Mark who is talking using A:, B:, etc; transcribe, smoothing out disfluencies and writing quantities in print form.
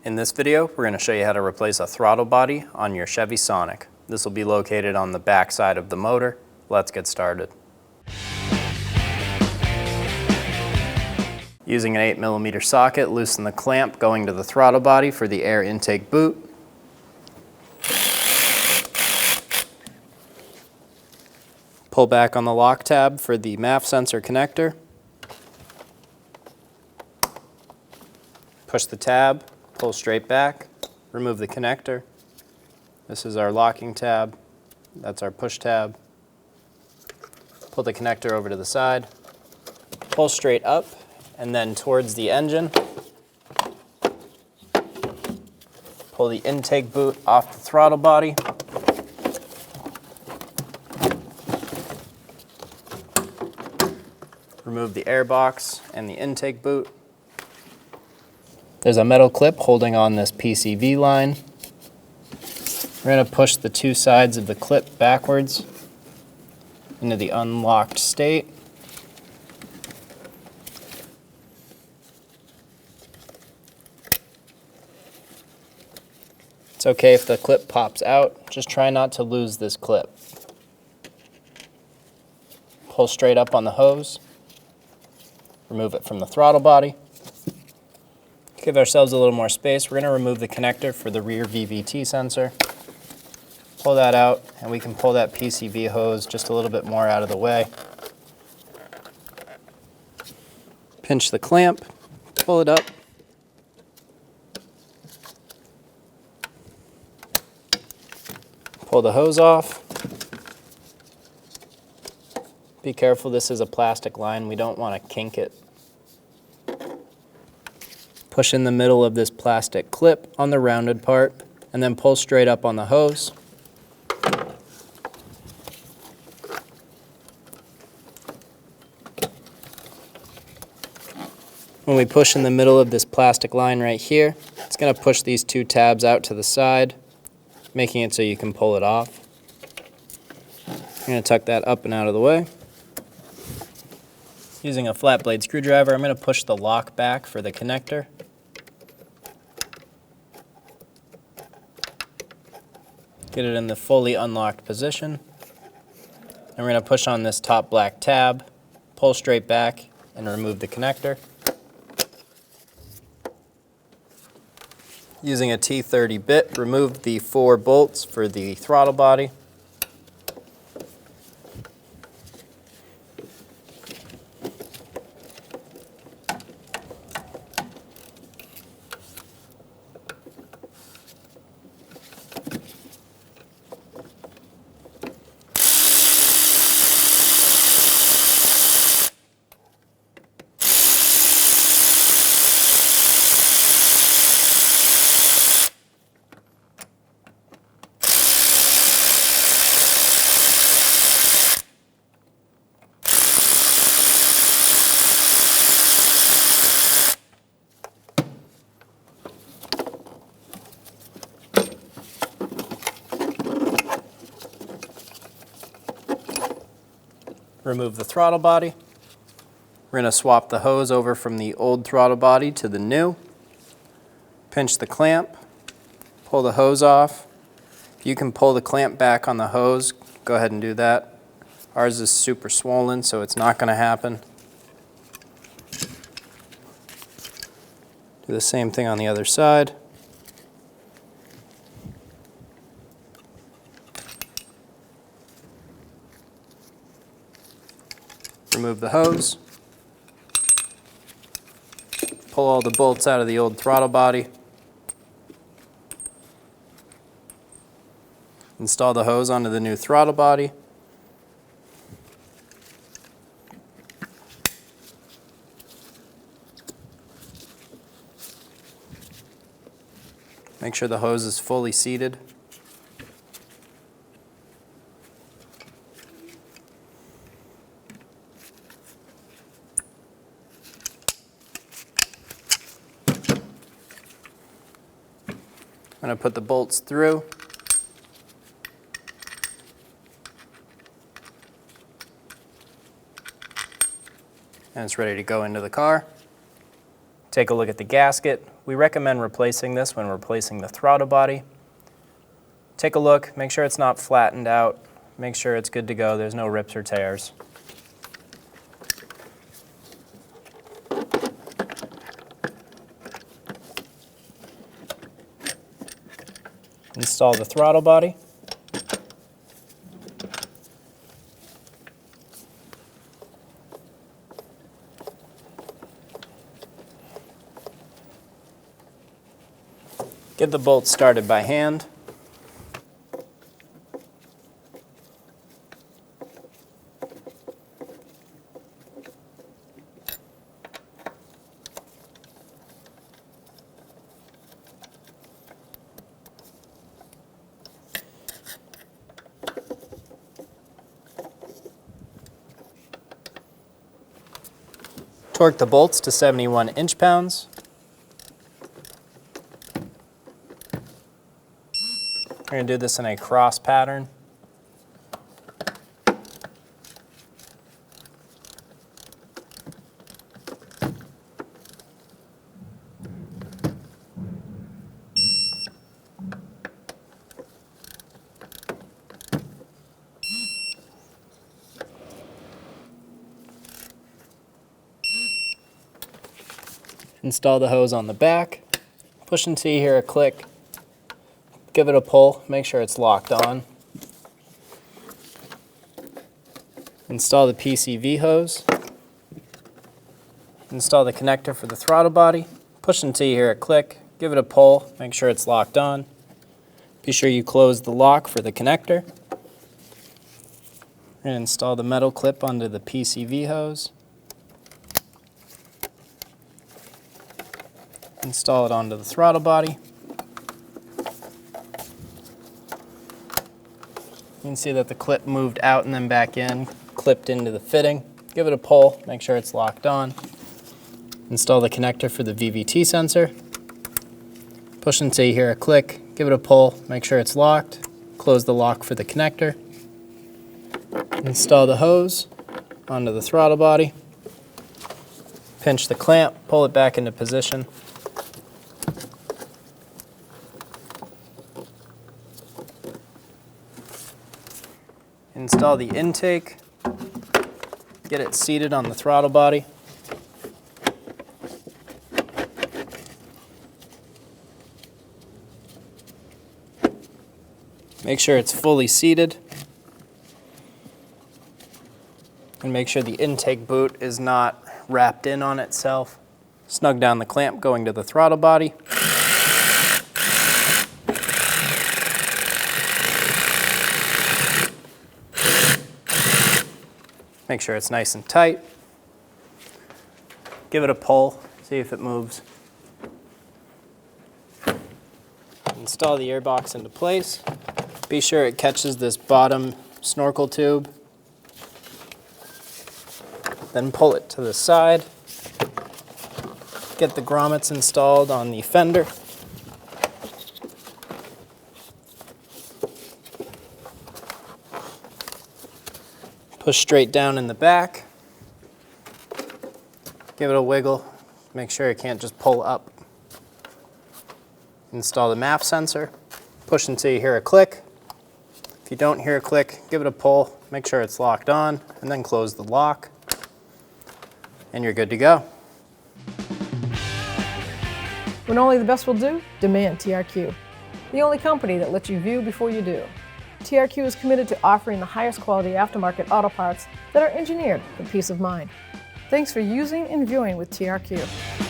A: In this video, we're going to show you how to replace a throttle body on your Chevy Sonic. This will be located on the back side of the motor. Let's get started. Using an 8mm socket, loosen the clamp going to the throttle body for the air intake boot. Pull back on the lock tab for the MAF sensor connector. Push the tab, pull straight back, remove the connector. This is our locking tab, that's our push tab. Pull the connector over to the side, pull straight up and then towards the engine. Pull the intake boot off the throttle body. Remove the air box and the intake boot. There's a metal clip holding on this PCV line. We're going to push the two sides of the clip backwards into the unlocked state. It's okay if the clip pops out, just try not to lose this clip. Pull straight up on the hose, remove it from the throttle body. Give ourselves a little more space. We're going to remove the connector for the rear VVT sensor. Pull that out, and we can pull that PCV hose just a little bit more out of the way. Pinch the clamp, pull it up. Pull the hose off. Be careful, this is a plastic line. We don't want to kink it. Push in the middle of this plastic clip on the rounded part, and then pull straight up on the hose. When we push in the middle of this plastic line right here, it's going to push these two tabs out to the side, making it so you can pull it off. I'm going to tuck that up and out of the way. Using a flat blade screwdriver, I'm going to push the lock back for the connector. Get it in the fully unlocked position. And we're going to push on this top black tab, pull straight back, and remove the connector. Using a T30 Bit, remove the 4 bolts for the throttle body. Remove the throttle body. We're going to swap the hose over from the old throttle body to the new. Pinch the clamp, pull the hose off. If you can pull the clamp back on the hose, go ahead and do that. Ours is super swollen, so it's not going to happen. Do the same thing on the other side. Remove the hose. Pull all the bolts out of the old throttle body. Install the hose onto the new throttle body. Make sure the hose is fully seated. I'm going to put the bolts through. And it's ready to go into the car. Take a look at the gasket. We recommend replacing this when replacing the throttle body. Take a look, make sure it's not flattened out, make sure it's good to go, there's no rips or tears. Install the throttle body. Get the bolts started by hand. Torque the bolts to 71 inch-pounds. We're going to do this in a cross pattern. Install the hose on the back. Push until you hear a click. Give it a pull, make sure it's locked on. Install the PCV hose. Install the connector for the throttle body. Push until you hear a click. Give it a pull, make sure it's locked on. Be sure you close the lock for the connector. And install the metal clip onto the PCV hose. Install it onto the throttle body. You can see that the clip moved out and then back in, clipped into the fitting. Give it a pull, make sure it's locked on. Install the connector for the VVT sensor. Push until you hear a click, give it a pull, make sure it's locked. Close the lock for the connector. Install the hose onto the throttle body. Pinch the clamp, pull it back into position. Install the intake, get it seated on the throttle body. Make sure it's fully seated. And make sure the intake boot is not wrapped in on itself. Snug down the clamp going to the throttle body. Make sure it's nice and tight. Give it a pull, see if it moves. Install the airbox into place. Be sure it catches this bottom snorkel tube. Then pull it to the side. Get the grommets installed on the fender. Push straight down in the back. Give it a wiggle. Make sure it can't just pull up. Install the MAP sensor. Push until you hear a click. If you don't hear a click, give it a pull. Make sure it's locked on, and then close the lock. And you're good to go.
B: When only the best will do, demand TRQ. The only company that lets you view before you do. TRQ is committed to offering the highest quality aftermarket auto parts that are engineered for peace of mind. Thanks for using and viewing with TRQ.